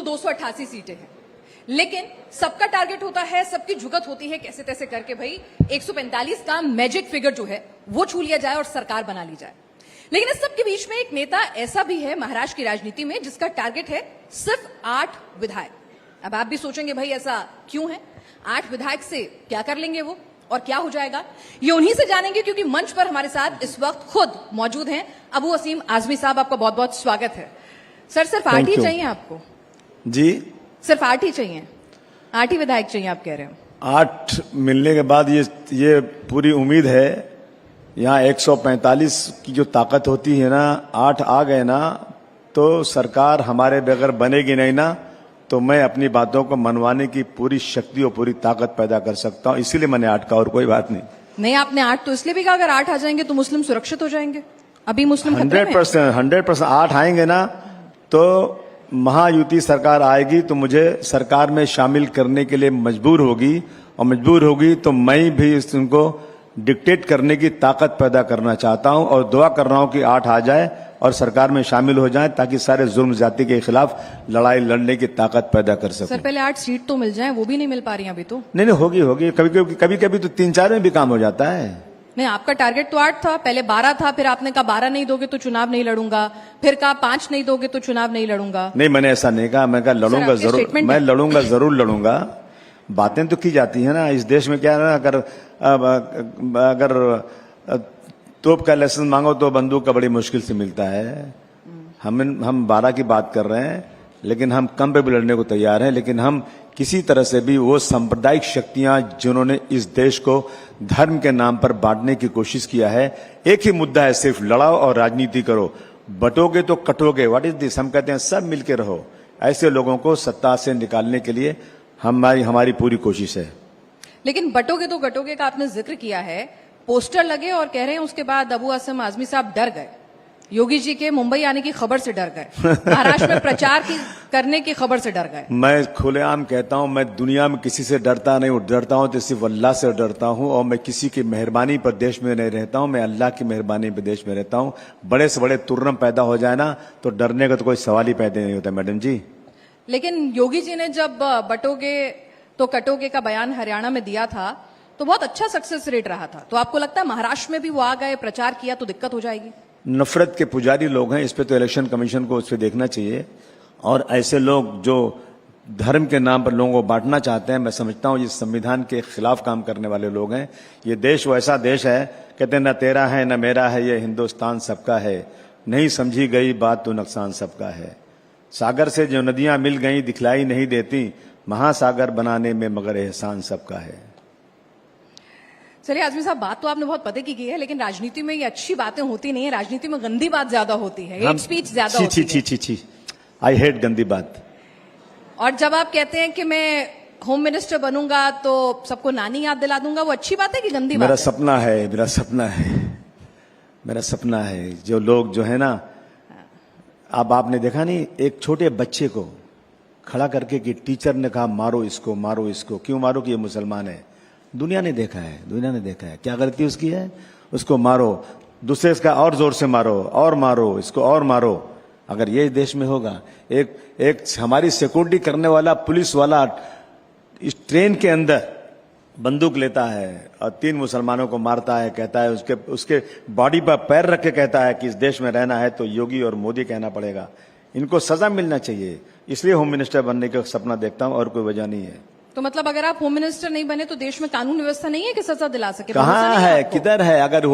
कुल 288 सीटें हैं, लेकिन सबका टारगेट होता है, सबकी झुकत होती है कैसे तैसे करके भाई 145 का मैजिक फिगर जो है वो छू लिया जाए और सरकार बना ली जाए। लेकिन इस सब के बीच में एक नेता ऐसा भी है महाराष्ट्र की राजनीति में जिसका टारगेट है सिर्फ 8 विधायक। अब आप भी सोचेंगे भाई ऐसा क्यों है, 8 विधायक से क्या कर लेंगे वो और क्या हो जाएगा, ये उन्हीं से जानेंगे क्योंकि मंच पर हमारे साथ इस वक्त खुद मौजूद हैं अबू असीम आजमी साहब। आपका बहुत बहुत स्वागत है सर। सिर्फ 8 ही चाहिए आपको? जी सिर्फ 8 ही चाहिए, 8 ही विधायक चाहिए आप कह रहे हो? 8 मिलने के बाद ये पूरी उम्मीद है, यहाँ 145 की जो ताकत होती है ना, 8 आ गए ना तो सरकार हमारे बगैर बनेगी नहीं ना, तो मैं अपनी बातों को मनवाने की पूरी शक्ति और पूरी ताकत पैदा कर सकता हूँ, इसीलिए मैंने 8 कहा और कोई बात नहीं। नहीं, आपने 8 तो इसलिए भी कहा अगर 8 आ जाएंगे तो मुस्लिम सुरक्षित हो जाएंगे। अभी मुस्लिम 100% 8 आएंगे ना तो महायुति सरकार आएगी तो मुझे सरकार में शामिल करने के लिए मजबूर होगी, और मजबूर होगी तो मैं भी उनको डिक्टेट करने की ताकत पैदा करना चाहता हूं और दुआ कर रहा हूं कि 8 आ जाए और सरकार में शामिल हो जाएं ताकि सारे जुल्म जाति के खिलाफ लड़ाई लड़ने की ताकत पैदा कर सकें। सर पहले 8 सीट तो मिल जाएं, वो भी नहीं मिल पा रही अभी तो। नहीं होगी कभी तो 3-4 में भी काम हो जाता है। नहीं, आपका टारगेट तो 8 था, पहले 12 था, फिर आपने कहा 12 नहीं दोगे तो चुनाव नहीं लड़ूंगा, फिर कहा 5 नहीं दोगे तो चुनाव नहीं लड़ूंगा। नहीं, मैंने ऐसा नहीं कहा, मैं कहा लड़ूंगा जरूर, मैं लड़ूंगा जरूर लड़ूंगा। बातें तो की जाती है ना, इस देश में क्या है ना, अगर तोप का लाइसेंस मांगो तो बंदूक का बड़ी मुश्किल से मिलता है। हम 12 की बात कर रहे हैं, लेकिन हम कम पे भी लड़ने को तैयार हैं, लेकिन हम किसी तरह से भी वो सांप्रदायिक शक्तियां जिन्होंने इस देश को धर्म के नाम पर बांटने की कोशिश किया है, एक ही मुद्दा है, सिर्फ लड़ाओ और राजनीति करो, बटोगे तो कटोगे, व्हाट इज दिस। हम कहते हैं सब मिलके रहो। ऐसे लोगों को सत्ता से निकालने के लिए हमारी पूरी कोशिश है। लेकिन बटोगे तो कटोगे का आपने जिक्र किया है, पोस्टर लगे और कह रहे हैं उसके बाद अबू असीम आजमी साहब डर गए, योगी जी के मुंबई आने की खबर से डर गए, महाराष्ट्र में प्रचार करने की खबर से डर गए। मैं खुलेआम कहता हूं, मैं दुनिया में किसी से डरता नहीं, डरता हूं तो सिर्फ अल्लाह से डरता हूं, और मैं किसी की मेहरबानी पर देश में नहीं रहता हूं, मैं अल्लाह की मेहरबानी पर देश में रहता हूं। बड़े से बड़े तुर्रम पैदा हो जाए ना तो डरने का तो कोई सवाल ही पैदा नहीं होता मैडम जी। लेकिन योगी जी ने जब बटोगे तो कटोगे का बयान हरियाणा में दिया था तो बहुत अच्छा सक्सेस रेट रहा था, तो आपको लगता है महाराष्ट्र में भी वो आ गए, प्रचार किया तो दिक्कत हो जाएगी? नफरत के पुजारी लोग हैं, इस पे तो इलेक्शन कमीशन को उस पर देखना चाहिए, और ऐसे लोग जो धर्म के नाम पर लोगों को बांटना चाहते हैं, मैं समझता हूं ये संविधान के खिलाफ काम करने वाले लोग हैं। ये देश वैसा देश है, कहते हैं न तेरा है न मेरा है, ये हिंदुस्तान सबका है, नहीं समझी गई बात तो नुकसान सबका है। सागर से जो नदियां मिल गई दिखलाई नहीं देती, महासागर बनाने में मगर एहसान सबका है। चलिए आजमी साहब, बात तो आपने बहुत पते की है, लेकिन राजनीति में ये अच्छी बातें होती नहीं है, राजनीति में गंदी बात ज्यादा होती है, हेट स्पीच ज्यादा होती है। छी आई हेट गंदी बात। और जब आप कहते हैं कि मैं होम मिनिस्टर बनूंगा तो सबको नानी याद दिला दूंगा, वो अच्छी बात है कि गंदी बात? मेरा सपना है जो लोग जो है ना, अब आपने देखा नहीं, एक छोटे बच्चे को खड़ा करके कि टीचर ने कहा मारो इसको, क्यों मारो कि ये मुसलमान है। दुनिया ने देखा है क्या गलती उसकी है, उसको मारो, दूसरे इसका और जोर से मारो, और मारो इसको, और मारो। अगर ये देश में होगा, एक हमारी सिक्योरिटी करने वाला पुलिस वाला इस ट्रेन के अंदर बंदूक लेता है और 3 मुसलमानों को मारता है, कहता है उसके बॉडी पर पैर रख के कहता है कि इस देश में रहना है तो योगी और मोदी कहना पड़ेगा। इनको सजा मिलना चाहिए, इसलिए होम मिनिस्टर बनने का सपना देखता हूं, और कोई वजह नहीं है। तो मतलब अगर आप होम मिनिस्टर नहीं बने तो देश में कानून व्यवस्था नहीं है कि सजा दिला सके? कहाँ है, किधर है? अगर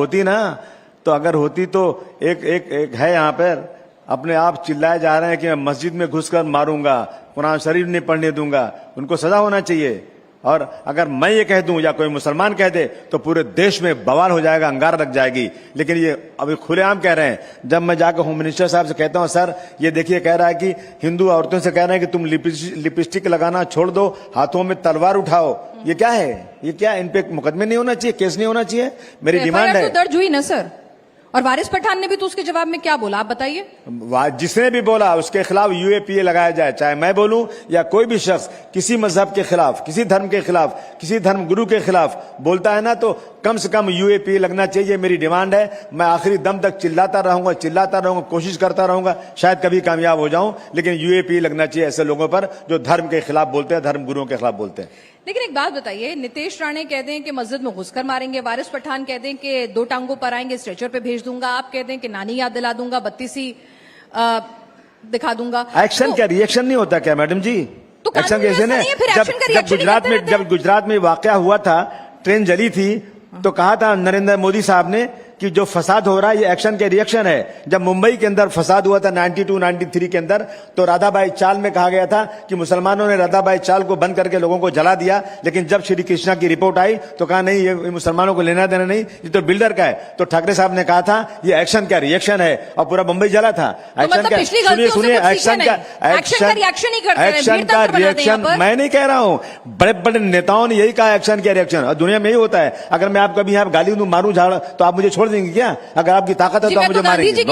होती तो एक है यहाँ पर, अपने आप चिल्लाए जा रहे हैं कि मैं मस्जिद में घुसकर मारूंगा, कुरान शरीफ नहीं पढ़ने दूंगा, उनको सजा होना चाहिए। और अगर मैं ये कह दूं या कोई मुसलमान कह दे तो पूरे देश में बवाल हो जाएगा, अंगार लग जाएगी। लेकिन ये अभी खुलेआम कह रहे हैं। जब मैं जाकर होम मिनिस्टर साहब से कहता हूं सर ये देखिए, कह रहा है कि हिंदू औरतों से कह रहे हैं कि तुम लिपस्टिक लगाना छोड़ दो, हाथों में तलवार उठाओ, ये क्या है? ये क्या, इन पे मुकदमे नहीं होना चाहिए, केस नहीं होना चाहिए? मेरी डिमांड है। दर्ज हुई ना सर, और वारिस पठान ने भी तो उसके जवाब में क्या बोला, आप बताइए। जिसने भी बोला उसके खिलाफ यूएपीए लगाया जाए, चाहे मैं बोलूं या कोई भी शख्स किसी मजहब के खिलाफ, किसी धर्म के खिलाफ, किसी धर्म गुरु के खिलाफ बोलता है ना, तो कम से कम यूएपीए लगना चाहिए। मेरी डिमांड है, मैं आखिरी दम तक चिल्लाता रहूंगा, कोशिश करता रहूंगा, शायद कभी कामयाब हो जाऊं, लेकिन यूएपीए लगना चाहिए ऐसे लोगों पर जो धर्म के खिलाफ बोलते हैं, धर्म गुरुओं के खिलाफ बोलते हैं। लेकिन एक बात बताइए, नितेश राणे कह दें कि मस्जिद में घुसकर मारेंगे, वारिस पठान कह दें कि 2 टांगों पर आएंगे, स्ट्रेचर पे भेज दूंगा, आप कह दें कि नानी याद दिला दूंगा, बत्तीसी दिखा दूंगा। एक्शन क्या रिएक्शन नहीं होता क्या मैडम जी? तो एक्शन कैसे नहीं है, फिर एक्शन का रिएक्शन जब गुजरात में वाकया हुआ था, ट्रेन जली थी, तो कहा था नरेंद्र मोदी साहब ने कि जो फसाद हो रहा है ये एक्शन के रिएक्शन है। जब मुंबई के अंदर फसाद हुआ था 92-93 के अंदर, तो राधाबाई चाल में कहा गया था कि मुसलमानों ने राधाबाई चाल को बंद करके लोगों को जला दिया, लेकिन जब श्री कृष्णा की रिपोर्ट आई तो कहा नहीं, ये मुसलमानों को लेना देना नहीं, ये तो बिल्डर का है। तो ठाकरे साहब ने कहा था ये एक्शन का रिएक्शन है, और पूरा मुंबई जला था। एक्शन का सुनिए एक्शन का रिएक्शन मैं नहीं कह रहा हूं, बड़े बड़े नेताओं ने यही कहा एक्शन का रिएक्शन, और दुनिया में यही होता है। अगर मैं आपको अभी यहाँ गाली दूं, मारूं झाड़, तो आप मुझे छोड़ देंगे क्या? अगर आपकी ताकत है तो आप मुझे मारेंगे।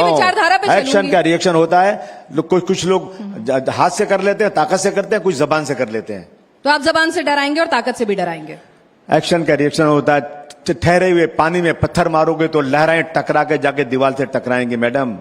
एक्शन का रिएक्शन होता है, कुछ लोग हाथ से कर लेते हैं, ताकत से करते हैं, कुछ जबान से कर लेते हैं। तो आप जबान से डराएंगे और ताकत से भी डराएंगे। एक्शन का रिएक्शन होता है, ठहरे हुए पानी में पत्थर मारोगे तो लहरें टकरा के जाके दीवार से टकराएंगे मैडम।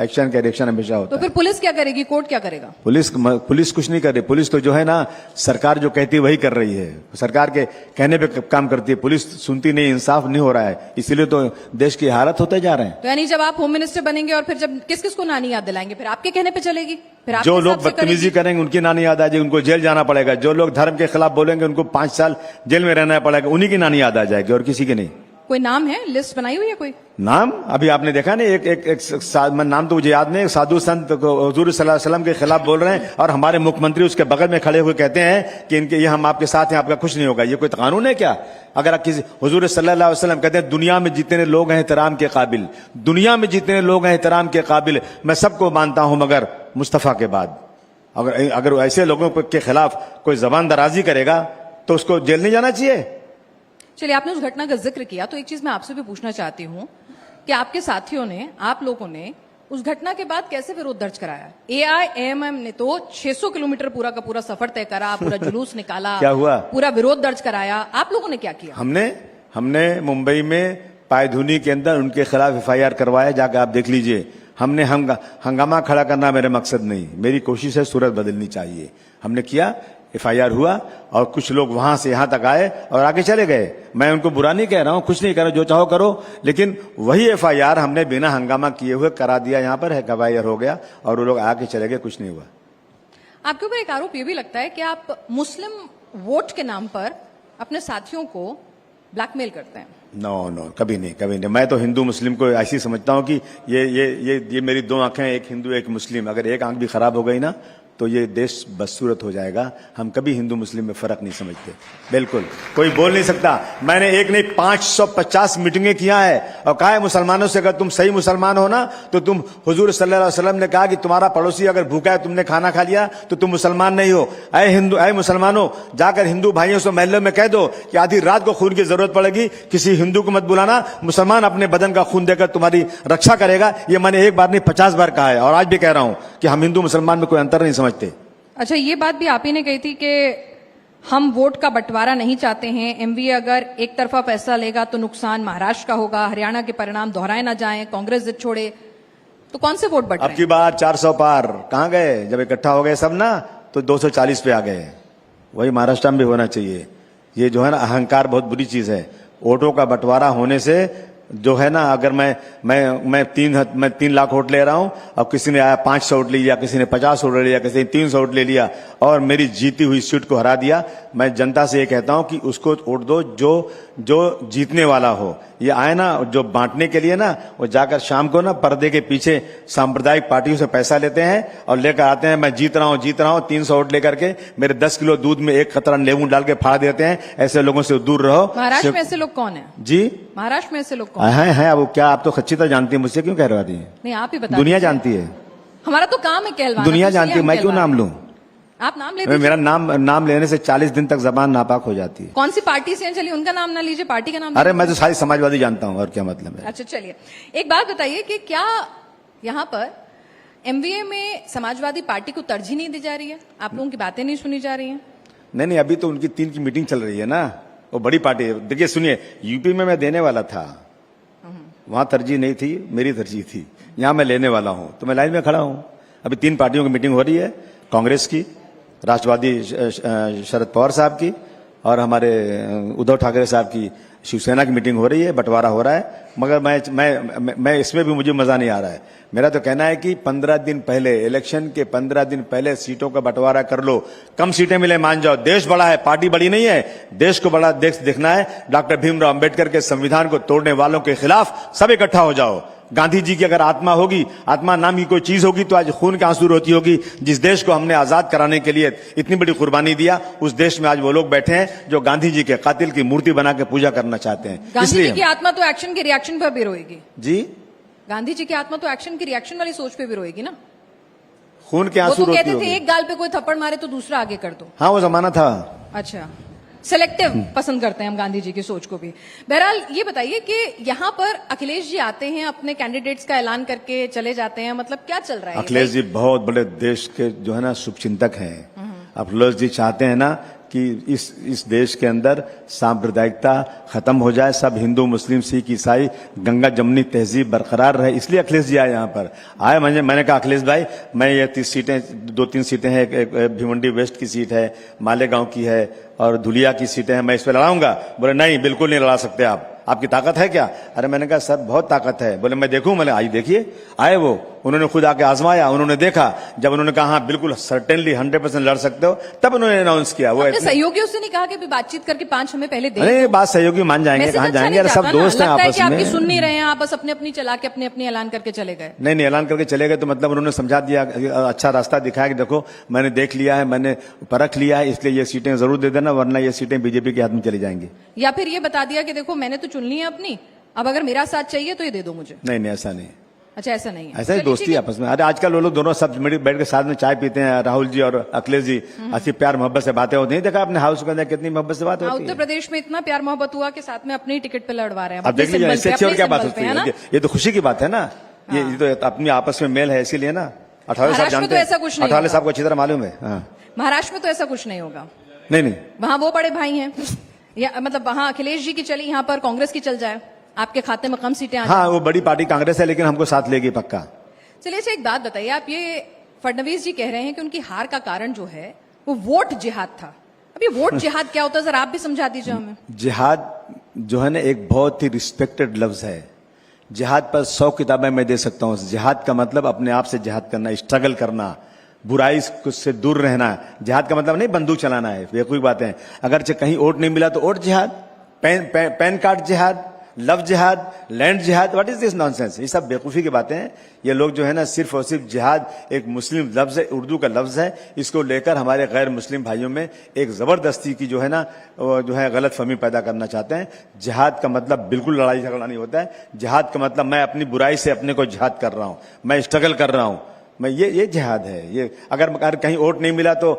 एक्शन का रिएक्शन हमेशा होता है। तो फिर पुलिस क्या करेगी, कोर्ट क्या करेगा? पुलिस कुछ नहीं कर रही। पुलिस तो जो है ना, सरकार जो कहती है वही कर रही है, सरकार के कहने पे काम करती है। पुलिस सुनती नहीं, इंसाफ नहीं हो रहा है, इसीलिए तो देश की हालत होते जा रहे हैं। तो यानी जब आप होम मिनिस्टर बनेंगे और फिर जब किस किस को नानी याद दिलाएंगे, फिर आपके कहने पे चलेगी? फिर जो लोग बदतमीजी करेंगे उनकी नानी याद आ जाएगी, उनको जेल जाना पड़ेगा। जो लोग धर्म के खिलाफ बोलेंगे उनको 5 साल जेल में रहना पड़ेगा, उन्हीं की नानी याद आ जाएगी और किसी की नहीं। कोई नाम है, लिस्ट बनाई हुई है कोई नाम? अभी आपने देखा नहीं, एक नाम तो मुझे याद नहीं, एक साधु संत हुजूर सल्लल्लाहु अलैहि वसल्लम के खिलाफ बोल रहे हैं, और हमारे मुख्यमंत्री उसके बगल में खड़े हुए कहते हैं कि इनके ये हम आपके साथ हैं, आपका कुछ नहीं होगा। ये कोई कानून है क्या? अगर आप किसी हुजूर सल्लल्लाहु अलैहि वसल्लम कहते हैं दुनिया में जितने लोग हैं एहतराम के काबिल, दुनिया में जितने लोग हैं एहतराम के काबिल, मैं सबको मानता हूं मगर मुस्तफा के बाद। अगर ऐसे लोगों के खिलाफ कोई जबान दराजी करेगा तो उसको जेल नहीं जाना चाहिए। चलिए, आपने उस घटना का जिक्र किया, तो एक चीज मैं आपसे भी पूछना चाहती हूं कि आपके साथियों ने, आप लोगों ने उस घटना के बाद कैसे विरोध दर्ज कराया? एआईएमएम ने तो 600 किलोमीटर पूरा का पूरा सफर तय करा, पूरा जुलूस निकाला, क्या हुआ? पूरा विरोध दर्ज कराया। आप लोगों ने क्या किया? हमने मुंबई में पायधुनी के अंदर उनके खिलाफ एफआईआर करवाया, जाकर आप देख लीजिए। हमने हंगामा खड़ा करना मेरा मकसद नहीं, मेरी कोशिश है सूरत बदलनी चाहिए। हमने किया, एफआईआर हुआ, और कुछ लोग वहां से यहां तक आए और आगे चले गए। मैं उनको बुरा नहीं कह रहा हूं, कुछ नहीं कह रहा, जो चाहो करो, लेकिन वही एफआईआर हमने बिना हंगामा किए हुए करा दिया। यहां पर एफआईआर हो गया और वो लोग आगे चले गए, कुछ नहीं हुआ। आपके ऊपर एक आरोप ये भी लगता है कि आप मुस्लिम वोट के नाम पर अपने साथियों को ब्लैकमेल करते हैं। नो, कभी नहीं। मैं तो हिंदू मुस्लिम को ऐसी समझता हूं कि ये मेरी 2 आंखें, एक हिंदू एक मुस्लिम, अगर एक आंख भी खराब हो गई ना तो ये देश बदसूरत हो जाएगा। हम कभी हिंदू मुस्लिम में फर्क नहीं समझते, बिल्कुल कोई बोल नहीं सकता। मैंने एक नहीं 550 मीटिंगें किया है और कहा है मुसलमानों से, अगर तुम सही मुसलमान हो ना तो तुम, हुजूर सल्लल्लाहु अलैहि वसल्लम ने कहा कि तुम्हारा पड़ोसी अगर भूखा है, तुमने खाना खा लिया तो तुम मुसलमान नहीं हो। ऐ मुसलमानों, जाकर हिंदू भाइयों से महल्लों में कह दो कि आधी रात को खून की जरूरत पड़ेगी, किसी हिंदू को मत बुलाना, मुसलमान अपने बदन का खून देकर तुम्हारी रक्षा करेगा। ये मैंने एक बार नहीं 50 बार कहा है, और आज भी कह रहा हूं कि हम हिंदू मुसलमान में कोई अंतर नहीं समझते। अच्छा, ये बात भी आप ही ने कही थी कि हम वोट का बंटवारा नहीं चाहते हैं, एमवीए अगर एक तरफा फैसला लेगा तो नुकसान महाराष्ट्र का होगा, हरियाणा के परिणाम दोहराए ना जाएं, कांग्रेस जिद छोड़े, तो कौन से वोट बट रहे हैं? अब की बार 400 पार कहां गए? जब इकट्ठा हो गए सब ना तो 240 पे आ गए। वही महाराष्ट्र में भी होना चाहिए। ये जो है ना, अहंकार बहुत बुरी चीज है। वोटों का बंटवारा होने से जो है ना, अगर मैं 3 लाख वोट ले रहा हूं और किसी ने आया 500 वोट ले लिया, किसी ने 50 वोट ले लिया, किसी ने 300 वोट ले लिया और मेरी जीती हुई सीट को हरा दिया, मैं जनता से ये कहता हूं कि उसको वोट दो जो जीतने वाला हो। ये आए ना जो बांटने के लिए ना, वो जाकर शाम को ना पर्दे के पीछे सांप्रदायिक पार्टियों से पैसा लेते हैं और लेकर आते हैं, मैं जीत रहा हूं 300 वोट लेकर के मेरे 10 किलो दूध में 1 कतरा नींबू डाल के फाड़ देते हैं। ऐसे लोगों से दूर रहो। महाराष्ट्र में ऐसे लोग कौन है जी? महाराष्ट्र में ऐसे लोग कौन है? अब क्या आप तो अच्छी तरह जानती है, मुझसे क्यों कहलवाती है? नहीं, आप ही बता। दुनिया जानती है, हमारा तो काम है कहलवाना। दुनिया जानती है, मैं क्यों नाम लूं? आप नाम लेते मेरा नाम लेने से 40 दिन तक जबान नापाक हो जाती है। कौन सी पार्टी से हैं? चलिए उनका नाम ना लीजिए, पार्टी का नाम अरे लीजिए। मैं तो सारी समाजवादी जानता हूँ, और क्या मतलब है। अच्छा चलिए, एक बात बताइए कि क्या यहाँ पर एमवीए में समाजवादी पार्टी को तरजीह नहीं दी जा रही है? आप लोगों की बातें नहीं सुनी जा रही हैं? नहीं, अभी तो उनकी 3 की मीटिंग चल रही है ना, वो बड़ी पार्टी है। देखिए सुनिए, यूपी में मैं देने वाला था, वहां तरजीह नहीं थी, मेरी तरजीह थी। यहां मैं लेने वाला हूं, तो मैं लाइन में खड़ा हूं। अभी 3 पार्टियों की मीटिंग हो रही है, कांग्रेस की, राष्ट्रवादी शरद पवार साहब की, और हमारे उद्धव ठाकरे साहब की शिवसेना की मीटिंग हो रही है, बंटवारा हो रहा है। मगर मैं इसमें भी मुझे मजा नहीं आ रहा है। मेरा तो कहना है कि 15 दिन पहले, इलेक्शन के 15 दिन पहले सीटों का बंटवारा कर लो। कम सीटें मिले मान जाओ, देश बड़ा है, पार्टी बड़ी नहीं है। देश को बड़ा देश देखना है। डॉक्टर भीमराव अंबेडकर के संविधान को तोड़ने वालों के खिलाफ सब इकट्ठा हो जाओ। गांधी जी की अगर आत्मा होगी, आत्मा नाम की कोई चीज होगी, तो आज खून के आंसू रोती होगी। जिस देश को हमने आजाद कराने के लिए इतनी बड़ी कुर्बानी दिया, उस देश में आज वो लोग बैठे हैं जो गांधी जी के कातिल की मूर्ति बना के पूजा करना चाहते हैं। गांधी जी की आत्मा तो एक्शन के रिएक्शन पर भी रोएगी जी। गांधी जी की आत्मा तो एक्शन की रिएक्शन वाली सोच पे भी रोएगी ना। खून के वो आंसू तो रोती कहते थे होगी। एक गाल पे कोई थप्पड़ मारे तो दूसरा आगे कर दो। हाँ, वो जमाना था। अच्छा, सेलेक्टिव पसंद करते हैं हम गांधी जी की सोच को भी। बहरहाल ये बताइए कि यहाँ पर अखिलेश जी आते हैं, अपने कैंडिडेट्स का ऐलान करके चले जाते हैं, मतलब क्या चल रहा है? अखिलेश जी बहुत बड़े देश के जो है ना शुभचिंतक हैं। अखिलेश जी चाहते हैं ना कि इस देश के अंदर सांप्रदायिकता खत्म हो जाए, सब हिंदू मुस्लिम सिख ईसाई गंगा जमनी तहजीब बरकरार रहे, इसलिए अखिलेश जी आए यहाँ पर। आए मैंने कहा अखिलेश भाई, मैं ये 30 सीटें, 2-3 सीटें हैं, एक भिवंडी वेस्ट की सीट है, मालेगांव की है, और धुलिया की सीटें हैं, मैं इस पर लड़ाऊंगा। बोले नहीं, बिल्कुल नहीं लड़ा सकते आप, आपकी ताकत है क्या? अरे मैंने कहा सर बहुत ताकत है। बोले मैं देखूं? मैंने आई देखिए। आए वो, उन्होंने खुद आके आजमाया, उन्होंने देखा। जब उन्होंने कहा हाँ बिल्कुल सर्टेनली 100% लड़ सकते हो, तब उन्होंने अनाउंस किया। वो अपने सहयोगियों से नहीं कहा कि बातचीत करके 5 हमें पहले दे अरे बात सहयोगी मान जाएंगे, कहाँ जाएंगे? अरे सब दोस्त हैं आपस आपकी में। सुन नहीं रहे हैं, आप बस अपने अपनी चला के अपने अपने ऐलान करके चले गए। नहीं, ऐलान करके चले गए तो मतलब उन्होंने समझा दिया, अच्छा रास्ता दिखाया कि देखो मैंने देख लिया है, मैंने परख लिया है, इसलिए ये सीटें जरूर दे देना, वरना ये सीटें बीजेपी के हाथ में चली जाएंगी। या फिर ये बता दिया कि देखो मैंने तो चुन ली है अपनी, अब अगर मेरा साथ चाहिए तो ये दे दो मुझे। नहीं, ऐसा नहीं। अच्छा, ऐसा नहीं है। ऐसा ही दोस्ती आपस में। अरे आजकल वो लोग दोनों सब बैठ के साथ में चाय पीते हैं, राहुल जी और अखिलेश जी, अच्छी प्यार मोहब्बत से बातें होती हैं। देखा आपने हाउस के अंदर कितनी मोहब्बत से बात होती है। उत्तर प्रदेश में इतना प्यार मोहब्बत हुआ कि साथ में अपने ही टिकट पे लड़वा रहे हैं। अब देख लीजिए, इससे अच्छी और क्या बात होती है? ये तो खुशी की बात है ना, ये तो अपनी आपस में मेल है, इसीलिए ना। 18 साहब जानते हैं, 18 साहब को अच्छी तरह मालूम है। महाराष्ट्र में तो ऐसा कुछ नहीं होगा। नहीं, वहां वो बड़े भाई हैं, या मतलब वहां अखिलेश जी की चली, यहाँ पर कांग्रेस की चल जाए, आपके खाते में कम सीटें आ जाए। हाँ, वो बड़ी पार्टी कांग्रेस है, लेकिन हमको साथ लेगी पक्का। चलिए, अच्छा एक बात बताइए, आप ये फडणवीस जी कह रहे हैं कि उनकी हार का कारण जो है वो वोट जिहाद था। अब ये वोट जिहाद क्या होता है, जरा आप भी समझा दीजिए हमें। जिहाद जो है ना एक बहुत ही रिस्पेक्टेड लफ्ज है। जिहाद पर 100 किताबें मैं दे सकता हूं। जिहाद का मतलब अपने आप से जिहाद करना, स्ट्रगल करना, बुराई से दूर रहना। जिहाद का मतलब नहीं बंदूक चलाना है, बेवकूफी बात है। अगर कहीं वोट नहीं मिला तो वोट जिहाद, पैन कार्ड जिहाद, लव जिहाद, लैंड जिहाद, व्हाट इज दिस नॉनसेंस? ये सब बेवकूफी की बातें हैं। ये लोग जो है ना सिर्फ और सिर्फ जिहाद एक मुस्लिम लफ्ज है, उर्दू का लफ्ज है। इसको लेकर हमारे गैर मुस्लिम भाइयों में एक जबरदस्ती की जो है ना जो है गलत फहमी पैदा करना चाहते हैं। जिहाद का मतलब बिल्कुल लड़ाई झगड़ा नहीं होता है। जिहाद का मतलब मैं अपनी बुराई से अपने को जिहाद कर रहा हूं, मैं स्ट्रगल कर रहा हूं, मैं ये जिहाद है। ये अगर कहीं वोट नहीं मिला तो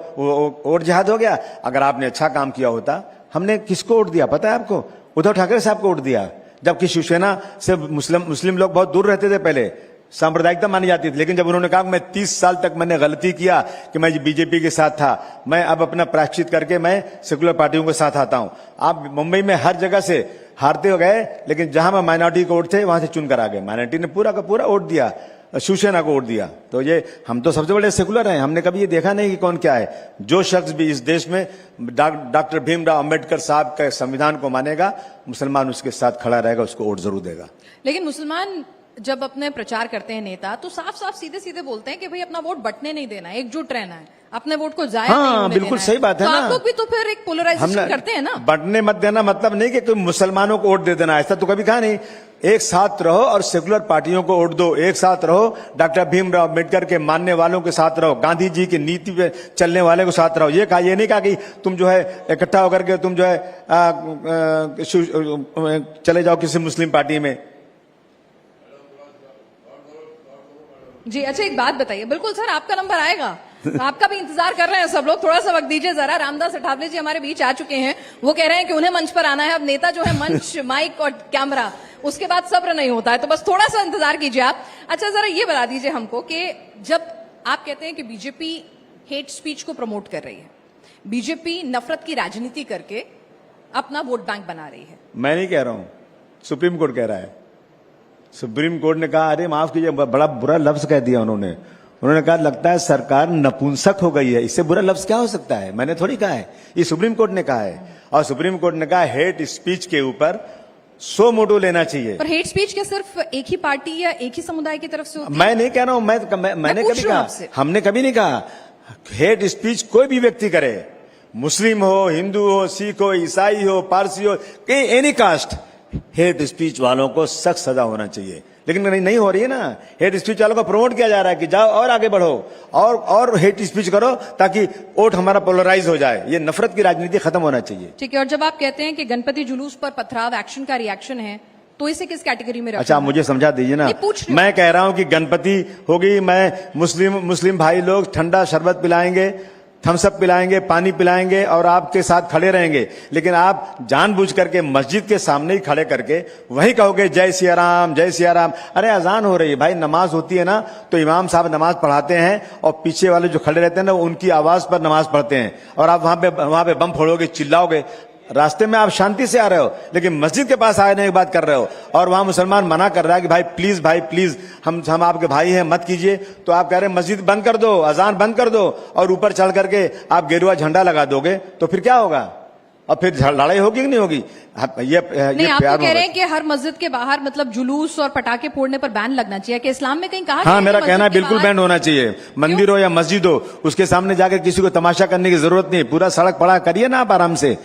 वोट जिहाद हो गया। अगर आपने अच्छा काम किया होता, हमने किसको वोट दिया पता है आपको? उद्धव ठाकरे साहब को वोट दिया, जबकि शिवसेना से मुस्लिम लोग बहुत दूर रहते थे, पहले सांप्रदायिकता मानी जाती थी। लेकिन जब उन्होंने कहा मैं 30 साल तक मैंने गलती किया कि मैं बीजेपी के साथ था, मैं अब अपना प्रायश्चित करके मैं सेकुलर पार्टियों के साथ आता हूं। आप मुंबई में हर जगह से हारते हो गए, लेकिन जहां मैं माइनॉरिटी को वोट थे वहां से चुनकर आ गए। माइनॉरिटी ने पूरा का पूरा वोट दिया, शिवसेना को वोट दिया। तो ये हम तो सबसे बड़े सेकुलर हैं, हमने कभी ये देखा नहीं कि कौन क्या है। जो शख्स भी इस देश में डॉक्टर भीमराव अंबेडकर साहब के संविधान को मानेगा, मुसलमान उसके साथ खड़ा रहेगा, उसको वोट जरूर देगा। लेकिन मुसलमान जब अपने प्रचार करते हैं नेता, तो साफ साफ सीधे सीधे बोलते हैं कि भाई अपना वोट बंटने नहीं देना है, एकजुट रहना है, अपने वोट को जाया नहीं होने बिल्कुल देना सही बात है तो ना। आप लोग भी तो फिर एक पोलराइजेशन करते हैं ना। बंटने मत देना मतलब नहीं कि कोई मुसलमानों को वोट दे देना, ऐसा तो कभी कहा नहीं। एक साथ रहो और सेकुलर पार्टियों को वोट दो, एक साथ रहो, डॉक्टर भीमराव अंबेडकर के मानने वालों के साथ रहो, गांधी जी की नीति पे चलने वाले के साथ रहो। ये कहा, ये नहीं कहा कि तुम जो है इकट्ठा होकर के तुम जो है चले जाओ किसी मुस्लिम पार्टी में। जी अच्छा, एक बात बताइए, बिल्कुल सर आपका नंबर आएगा। आपका भी इंतजार कर रहे हैं सब लोग, थोड़ा सा वक्त दीजिए जरा। रामदास अठावले जी हमारे बीच आ चुके हैं, वो कह रहे हैं कि उन्हें मंच पर आना है। अब नेता जो है मंच, माइक और कैमरा, उसके बाद सब्र नहीं होता है, तो बस थोड़ा सा इंतजार कीजिए आप। अच्छा, जरा ये बता दीजिए हमको कि जब आप कहते हैं कि बीजेपी हेट स्पीच को प्रमोट कर रही है, बीजेपी नफरत की राजनीति करके अपना वोट बैंक बना रही है, मैं नहीं कह रहा हूं, सुप्रीम कोर्ट कह रहा है। सुप्रीम कोर्ट ने कहा, अरे माफ कीजिए, बड़ा बुरा लफ्ज कह दिया उन्होंने कहा लगता है सरकार नपुंसक हो गई है। इससे बुरा लफ्ज क्या हो सकता है? मैंने थोड़ी कहा है, ये सुप्रीम कोर्ट ने कहा है। और सुप्रीम कोर्ट ने कहा हेट स्पीच के ऊपर 100 मोटो लेना चाहिए। पर हेट स्पीच के सिर्फ एक ही पार्टी या एक ही समुदाय की तरफ से होती है? मैं नहीं कह रहा हूं, मैंने कभी कहा, हमने कभी नहीं कहा। हेट स्पीच कोई भी व्यक्ति करे, मुस्लिम हो, हिंदू हो, सिख हो, ईसाई हो, पारसी हो, एनी कास्ट, हेट स्पीच वालों को सख्त सजा होना चाहिए। लेकिन नहीं हो रही है ना। हेट स्पीच वालों को प्रमोट किया जा रहा है कि जाओ और आगे बढ़ो और हेट स्पीच करो ताकि वोट हमारा पोलराइज हो जाए। ये नफरत की राजनीति खत्म होना चाहिए। ठीक है। और जब आप कहते हैं कि गणपति जुलूस पर पथराव एक्शन का रिएक्शन है, तो इसे किस कैटेगरी में रखना? अच्छा, मुझे समझा दीजिए ना। मैं कह रहा हूं कि गणपति होगी, मैं मुस्लिम भाई लोग ठंडा शरबत पिलाएंगे, थम्सअप पिलाएंगे, पानी पिलाएंगे और आपके साथ खड़े रहेंगे। लेकिन आप जानबूझ करके मस्जिद के सामने ही खड़े करके वही कहोगे जय सिया राम, जय सिया राम। अरे अजान हो रही है भाई, नमाज होती है ना, तो इमाम साहब नमाज पढ़ाते हैं और पीछे वाले जो खड़े रहते हैं ना, उनकी आवाज पर नमाज पढ़ते हैं। और आप वहां पे बम फोड़ोगे, चिल्लाओगे। रास्ते में आप शांति से आ रहे हो, लेकिन मस्जिद के पास आने की बात कर रहे हो और वहां मुसलमान मना कर रहा है कि भाई प्लीज हम आपके भाई हैं, मत कीजिए। तो आप कह रहे हैं मस्जिद बंद कर दो, अजान बंद कर दो, और ऊपर चढ़ करके आप गेरुआ झंडा लगा दोगे, तो फिर क्या होगा? और फिर लड़ाई होगी कि नहीं होगी? ये आप तो कह रहे हैं कि हर मस्जिद के बाहर मतलब जुलूस और पटाखे फोड़ने पर बैन लगना चाहिए, कि इस्लाम में कहीं कहा? हाँ, मेरा कहना बिल्कुल बैन होना चाहिए। मंदिर हो या मस्जिद हो, उसके सामने जाकर किसी को तमाशा करने की जरूरत नहीं। पूरा सड़क पड़ा करिए ना आप आराम से।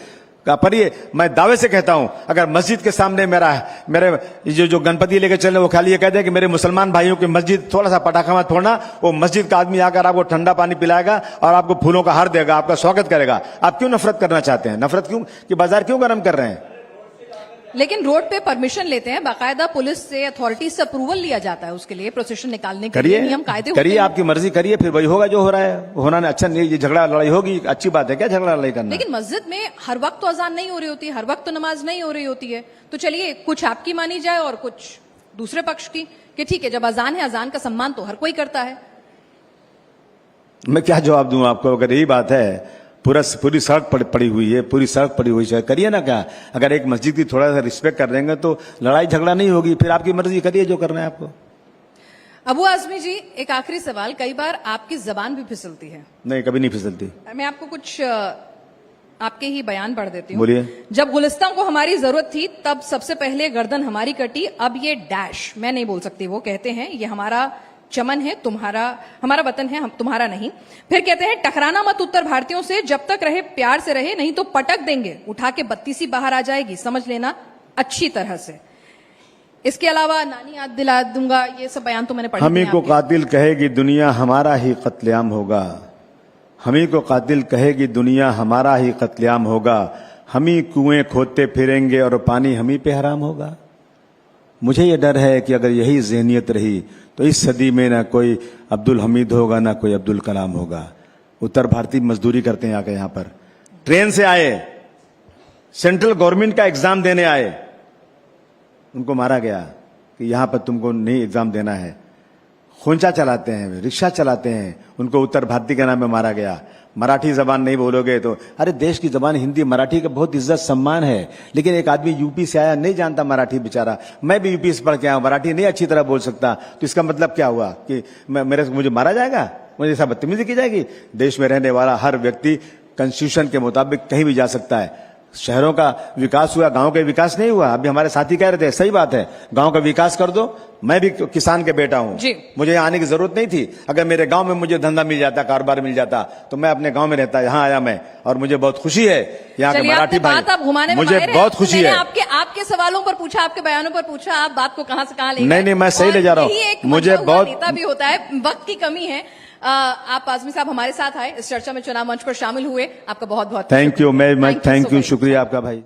पर ये मैं दावे से कहता हूं, अगर मस्जिद के सामने मेरे जो गणपति लेकर चले, वो खाली ये कहते हैं कि मेरे मुसलमान भाइयों की मस्जिद, थोड़ा सा पटाखा मत फोड़ना, वो मस्जिद का आदमी आकर आपको ठंडा पानी पिलाएगा और आपको फूलों का हार देगा, आपका स्वागत करेगा। आप क्यों नफरत करना चाहते हैं? नफरत क्यों कि बाजार क्यों गर्म कर रहे हैं? लेकिन रोड पे परमिशन लेते हैं, बाकायदा पुलिस से, अथॉरिटी से अप्रूवल लिया जाता है उसके लिए, प्रोसेशन निकालने के लिए नियम कायदे करिए, आपकी मर्जी करिए, फिर वही होगा जो हो रहा है। होना अच्छा नहीं, ये झगड़ा लड़ाई होगी, अच्छी बात है क्या झगड़ा लड़ाई करना? लेकिन मस्जिद में हर वक्त तो अजान नहीं हो रही होती है, हर वक्त तो नमाज नहीं हो रही होती है। तो चलिए, कुछ आपकी मानी जाए और कुछ दूसरे पक्ष की, कि ठीक है जब अजान है, अजान का सम्मान तो हर कोई करता है। मैं क्या जवाब दूं आपको? अगर यही बात है, पूरी सड़क पड़ी हुई है, पूरी सड़क पड़ी हुई है, करिए ना। क्या अगर एक मस्जिद की थोड़ा सा रिस्पेक्ट कर देंगे तो लड़ाई झगड़ा नहीं होगी। फिर आपकी मर्जी, करिए जो करना है आपको। अबू आजमी जी, एक आखिरी सवाल, कई बार आपकी जबान भी फिसलती है? नहीं, कभी नहीं फिसलती। मैं आपको कुछ आपके ही बयान पढ़ देती हूँ। बोलिए। जब गुलिस्तान को हमारी जरूरत थी तब सबसे पहले गर्दन हमारी कटी, अब ये डैश, मैं नहीं बोल सकती, वो कहते हैं ये हमारा चमन है, हमारा वतन है, हम तुम्हारा नहीं। फिर कहते हैं टकराना मत उत्तर भारतीयों से, जब तक रहे प्यार से रहे, नहीं तो पटक देंगे, उठा के बत्ती सी बाहर आ जाएगी, समझ लेना अच्छी तरह से। इसके अलावा नानी याद दिला दूंगा, ये सब बयान तो मैंने पढ़े। हम ही को कातिल कहेगी दुनिया, हमारा ही कत्लेआम होगा। हम ही को कातिल कहेगी दुनिया, हमारा ही कत्लेआम होगा। हम ही कुएं खोदते फिरेंगे और पानी हम ही पे हराम होगा। मुझे ये डर है कि अगर यही ज़हनियत रही तो इस सदी में ना कोई अब्दुल हमीद होगा, ना कोई अब्दुल कलाम होगा। उत्तर भारतीय मजदूरी करते हैं आके, यहाँ पर ट्रेन से आए, सेंट्रल गवर्नमेंट का एग्जाम देने आए, उनको मारा गया कि यहां पर तुमको नहीं एग्जाम देना है। खोंचा चलाते हैं, रिक्शा चलाते हैं, उनको उत्तर भारतीय के नाम में मारा गया। मराठी जबान नहीं बोलोगे तो, अरे देश की जबान हिंदी, मराठी का बहुत इज्जत सम्मान है। लेकिन एक आदमी यूपी से आया, नहीं जानता मराठी बेचारा, मैं भी यूपी से पढ़ के आया, मराठी नहीं अच्छी तरह बोल सकता, तो इसका मतलब क्या हुआ कि मुझे मारा जाएगा, मुझे ऐसा बदतमीजी की जाएगी? देश में रहने वाला हर व्यक्ति कॉन्स्टिट्यूशन के मुताबिक कहीं भी जा सकता है। शहरों का विकास हुआ, गांव का विकास नहीं हुआ। अभी हमारे साथी कह रहे थे, सही बात है, गांव का विकास कर दो। मैं भी किसान के बेटा हूं, मुझे आने की जरूरत नहीं थी। अगर मेरे गांव में मुझे धंधा मिल जाता, कारोबार मिल जाता, तो मैं अपने गांव में रहता। यहाँ आया मैं, और मुझे बहुत खुशी है यहाँ के मराठी भाई, मुझे बहुत खुशी है। आपके सवालों पर पूछा, आपके बयानों पर पूछा, आप बात को कहां से कहां ले? नहीं, मैं सही ले जा रहा हूँ। मुझे बहुत नेता भी होता है, वक्त की कमी है। आप आजमी साहब हमारे साथ आए, इस चर्चा में चुनाव मंच पर शामिल हुए, आपका बहुत बहुत थैंक यू। मैं थैंक यू, शुक्रिया आपका भाई।